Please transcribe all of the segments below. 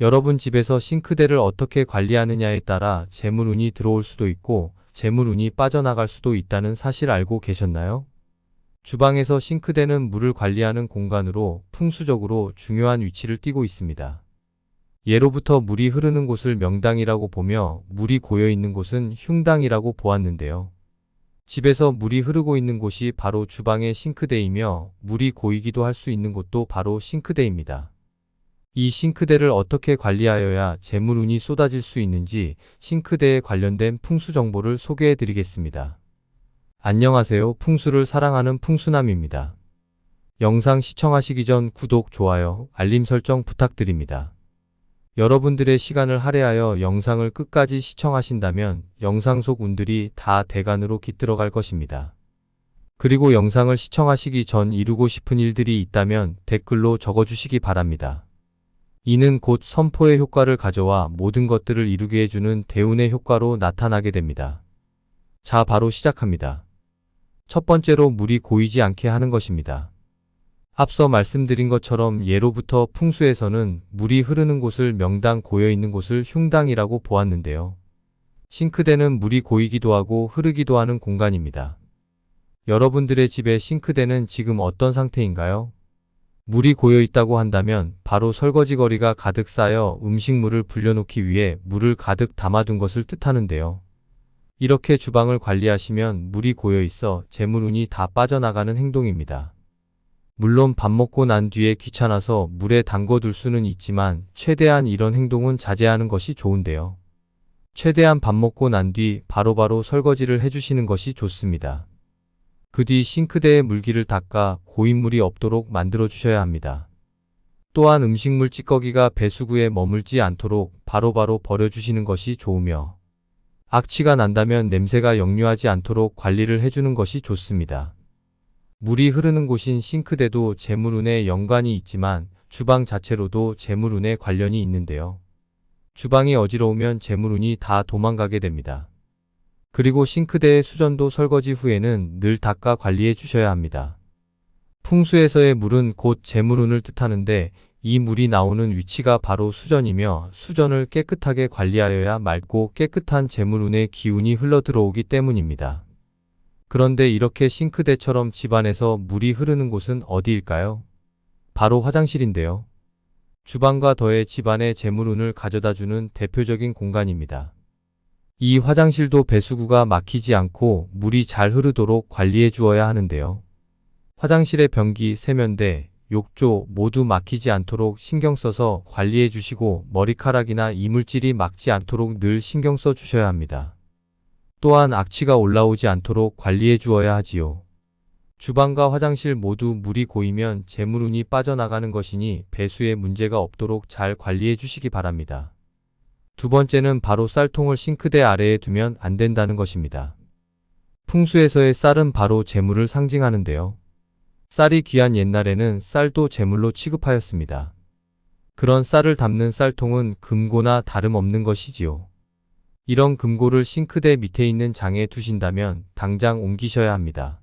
여러분 집에서 싱크대를 어떻게 관리하느냐에 따라 재물운이 들어올 수도 있고 재물운이 빠져나갈 수도 있다는 사실 알고 계셨나요? 주방에서 싱크대는 물을 관리하는 공간으로 풍수적으로 중요한 위치를 띠고 있습니다. 예로부터 물이 흐르는 곳을 명당이라고 보며 물이 고여 있는 곳은 흉당이라고 보았는데요. 집에서 물이 흐르고 있는 곳이 바로 주방의 싱크대이며 물이 고이기도 할 수 있는 곳도 바로 싱크대입니다. 이 싱크대를 어떻게 관리하여야 재물운이 쏟아질 수 있는지 싱크대에 관련된 풍수 정보를 소개해 드리겠습니다. 안녕하세요. 풍수를 사랑하는 풍수남입니다. 영상 시청하시기 전 구독, 좋아요, 알림 설정 부탁드립니다. 여러분들의 시간을 할애하여 영상을 끝까지 시청하신다면 영상 속 운들이 다 대간으로 깃들어갈 것입니다. 그리고 영상을 시청하시기 전 이루고 싶은 일들이 있다면 댓글로 적어주시기 바랍니다. 이는 곧 선포의 효과를 가져와 모든 것들을 이루게 해주는 대운의 효과로 나타나게 됩니다. 자, 바로 시작합니다. 첫 번째로 물이 고이지 않게 하는 것입니다. 앞서 말씀드린 것처럼 예로부터 풍수에서는 물이 흐르는 곳을 명당, 고여 있는 곳을 흉당이라고 보았는데요. 싱크대는 물이 고이기도 하고 흐르기도 하는 공간입니다. 여러분들의 집의 싱크대는 지금 어떤 상태인가요? 물이 고여 있다고 한다면 바로 설거지 거리가 가득 쌓여 음식물을 불려놓기 위해 물을 가득 담아둔 것을 뜻하는데요. 이렇게 주방을 관리하시면 물이 고여 있어 재물운이 다 빠져나가는 행동입니다. 물론 밥 먹고 난 뒤에 귀찮아서 물에 담궈둘 수는 있지만 최대한 이런 행동은 자제하는 것이 좋은데요. 최대한 밥 먹고 난 뒤 바로바로 설거지를 해주시는 것이 좋습니다. 그 뒤 싱크대에 물기를 닦아 고인물이 없도록 만들어 주셔야 합니다. 또한 음식물 찌꺼기가 배수구에 머물지 않도록 바로바로 버려주시는 것이 좋으며 악취가 난다면 냄새가 역류하지 않도록 관리를 해주는 것이 좋습니다. 물이 흐르는 곳인 싱크대도 재물운에 연관이 있지만 주방 자체로도 재물운에 관련이 있는데요. 주방이 어지러우면 재물운이 다 도망가게 됩니다. 그리고 싱크대의 수전도 설거지 후에는 늘 닦아 관리해 주셔야 합니다. 풍수에서의 물은 곧 재물운을 뜻하는데 이 물이 나오는 위치가 바로 수전이며 수전을 깨끗하게 관리하여야 맑고 깨끗한 재물운의 기운이 흘러 들어오기 때문입니다. 그런데 이렇게 싱크대처럼 집안에서 물이 흐르는 곳은 어디일까요? 바로 화장실인데요. 주방과 더해 집안의 재물운을 가져다주는 대표적인 공간입니다. 이 화장실도 배수구가 막히지 않고 물이 잘 흐르도록 관리해 주어야 하는데요. 화장실의 변기, 세면대, 욕조 모두 막히지 않도록 신경 써서 관리해 주시고 머리카락이나 이물질이 막지 않도록 늘 신경 써 주셔야 합니다. 또한 악취가 올라오지 않도록 관리해 주어야 하지요. 주방과 화장실 모두 물이 고이면 재물운이 빠져나가는 것이니 배수에 문제가 없도록 잘 관리해 주시기 바랍니다. 두 번째는 바로 쌀통을 싱크대 아래에 두면 안 된다는 것입니다. 풍수에서의 쌀은 바로 재물을 상징하는데요. 쌀이 귀한 옛날에는 쌀도 재물로 취급하였습니다. 그런 쌀을 담는 쌀통은 금고나 다름없는 것이지요. 이런 금고를 싱크대 밑에 있는 장에 두신다면 당장 옮기셔야 합니다.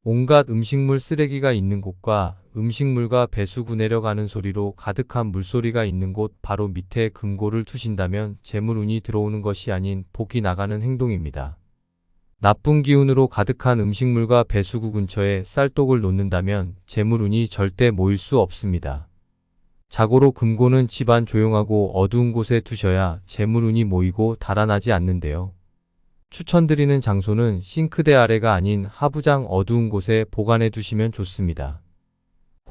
온갖 음식물 쓰레기가 있는 곳과 음식물과 배수구 내려가는 소리로 가득한 물소리가 있는 곳 바로 밑에 금고를 두신다면 재물운이 들어오는 것이 아닌 복이 나가는 행동입니다. 나쁜 기운으로 가득한 음식물과 배수구 근처에 쌀독을 놓는다면 재물운이 절대 모일 수 없습니다. 자고로 금고는 집안 조용하고 어두운 곳에 두셔야 재물운이 모이고 달아나지 않는데요. 추천드리는 장소는 싱크대 아래가 아닌 하부장 어두운 곳에 보관해 두시면 좋습니다.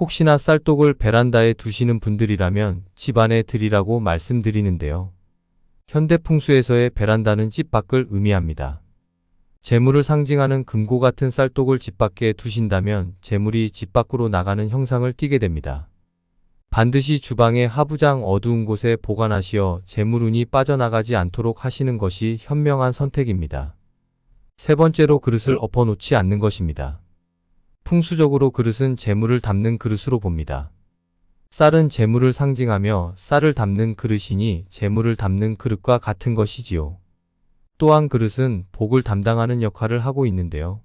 혹시나 쌀독을 베란다에 두시는 분들이라면 집 안에 드리라고 말씀드리는데요. 현대 풍수에서의 베란다는 집 밖을 의미합니다. 재물을 상징하는 금고 같은 쌀독을 집 밖에 두신다면 재물이 집 밖으로 나가는 형상을 띠게 됩니다. 반드시 주방의 하부장 어두운 곳에 보관하시어 재물운이 빠져나가지 않도록 하시는 것이 현명한 선택입니다. 세 번째로 그릇을 엎어놓지 않는 것입니다. 풍수적으로 그릇은 재물을 담는 그릇으로 봅니다. 쌀은 재물을 상징하며 쌀을 담는 그릇이니 재물을 담는 그릇과 같은 것이지요. 또한 그릇은 복을 담당하는 역할을 하고 있는데요.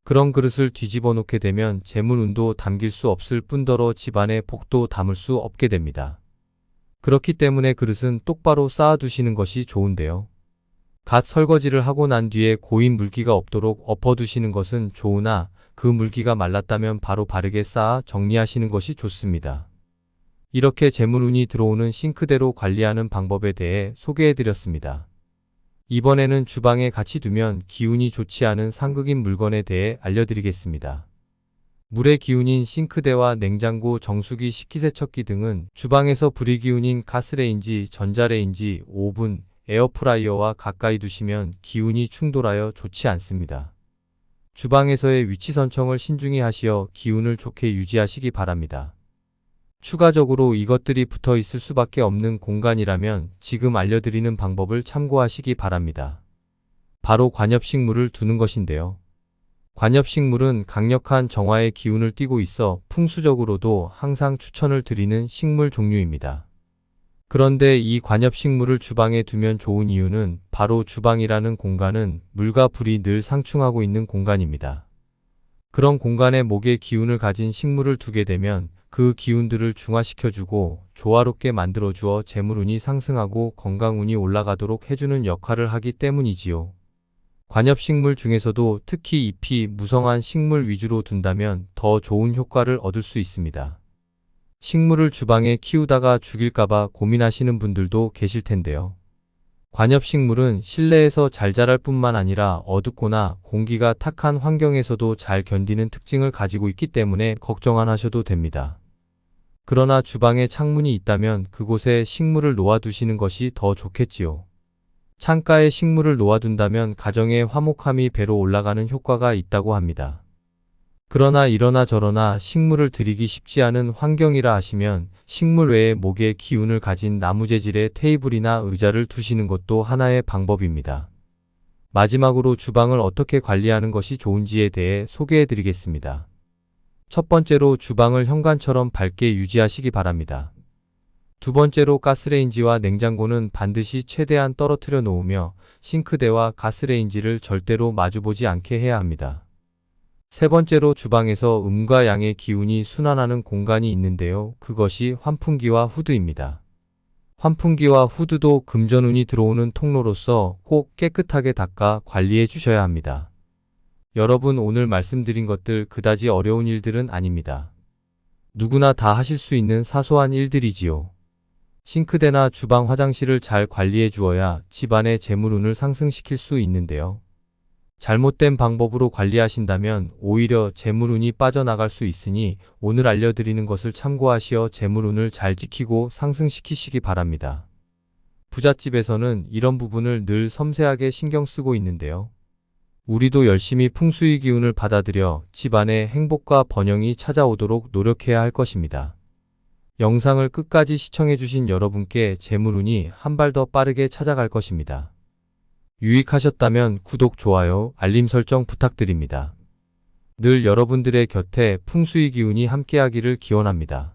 그런 그릇을 뒤집어 놓게 되면 재물운도 담길 수 없을 뿐더러 집안의 복도 담을 수 없게 됩니다. 그렇기 때문에 그릇은 똑바로 쌓아두시는 것이 좋은데요. 갓 설거지를 하고 난 뒤에 고인 물기가 없도록 엎어두시는 것은 좋으나 그 물기가 말랐다면 바로 바르게 쌓아 정리하시는 것이 좋습니다. 이렇게 재물운이 들어오는 싱크대로 관리하는 방법에 대해 소개해드렸습니다. 이번에는 주방에 같이 두면 기운이 좋지 않은 상극인 물건에 대해 알려드리겠습니다. 물의 기운인 싱크대와 냉장고, 정수기, 식기세척기 등은 주방에서 불의 기운인 가스레인지, 전자레인지, 오븐, 에어프라이어와 가까이 두시면 기운이 충돌하여 좋지 않습니다. 주방에서의 위치 선정을 신중히 하시어 기운을 좋게 유지하시기 바랍니다. 추가적으로 이것들이 붙어 있을 수밖에 없는 공간이라면 지금 알려드리는 방법을 참고하시기 바랍니다. 바로 관엽식물을 두는 것인데요. 관엽식물은 강력한 정화의 기운을 띠고 있어 풍수적으로도 항상 추천을 드리는 식물 종류입니다. 그런데 이 관엽식물을 주방에 두면 좋은 이유는 바로 주방이라는 공간은 물과 불이 늘 상충하고 있는 공간입니다. 그런 공간에 목의 기운을 가진 식물을 두게 되면 그 기운들을 중화시켜주고 조화롭게 만들어주어 재물운이 상승하고 건강운이 올라가도록 해주는 역할을 하기 때문이지요. 관엽식물 중에서도 특히 잎이 무성한 식물 위주로 둔다면 더 좋은 효과를 얻을 수 있습니다. 식물을 주방에 키우다가 죽일까봐 고민하시는 분들도 계실 텐데요. 관엽식물은 실내에서 잘 자랄 뿐만 아니라 어둡거나 공기가 탁한 환경에서도 잘 견디는 특징을 가지고 있기 때문에 걱정 안 하셔도 됩니다. 그러나 주방에 창문이 있다면 그곳에 식물을 놓아두시는 것이 더 좋겠지요. 창가에 식물을 놓아둔다면 가정의 화목함이 배로 올라가는 효과가 있다고 합니다. 그러나 이러나 저러나 식물을 들이기 쉽지 않은 환경이라 하시면 식물 외에 목의 기운을 가진 나무 재질의 테이블이나 의자를 두시는 것도 하나의 방법입니다. 마지막으로 주방을 어떻게 관리하는 것이 좋은지에 대해 소개해 드리겠습니다. 첫 번째로 주방을 현관처럼 밝게 유지하시기 바랍니다. 두 번째로 가스레인지와 냉장고는 반드시 최대한 떨어뜨려 놓으며 싱크대와 가스레인지를 절대로 마주보지 않게 해야 합니다. 세 번째로 주방에서 음과 양의 기운이 순환하는 공간이 있는데요. 그것이 환풍기와 후드입니다. 환풍기와 후드도 금전운이 들어오는 통로로서 꼭 깨끗하게 닦아 관리해 주셔야 합니다. 여러분, 오늘 말씀드린 것들 그다지 어려운 일들은 아닙니다. 누구나 다 하실 수 있는 사소한 일들이지요. 싱크대나 주방 화장실을 잘 관리해 주어야 집안의 재물운을 상승시킬 수 있는데요. 잘못된 방법으로 관리하신다면 오히려 재물운이 빠져나갈 수 있으니 오늘 알려드리는 것을 참고하시어 재물운을 잘 지키고 상승시키시기 바랍니다. 부잣집에서는 이런 부분을 늘 섬세하게 신경 쓰고 있는데요. 우리도 열심히 풍수의 기운을 받아들여 집안에 행복과 번영이 찾아오도록 노력해야 할 것입니다. 영상을 끝까지 시청해주신 여러분께 재물운이 한 발 더 빠르게 찾아갈 것입니다. 유익하셨다면 구독, 좋아요, 알림 설정 부탁드립니다. 늘 여러분들의 곁에 풍수의 기운이 함께하기를 기원합니다.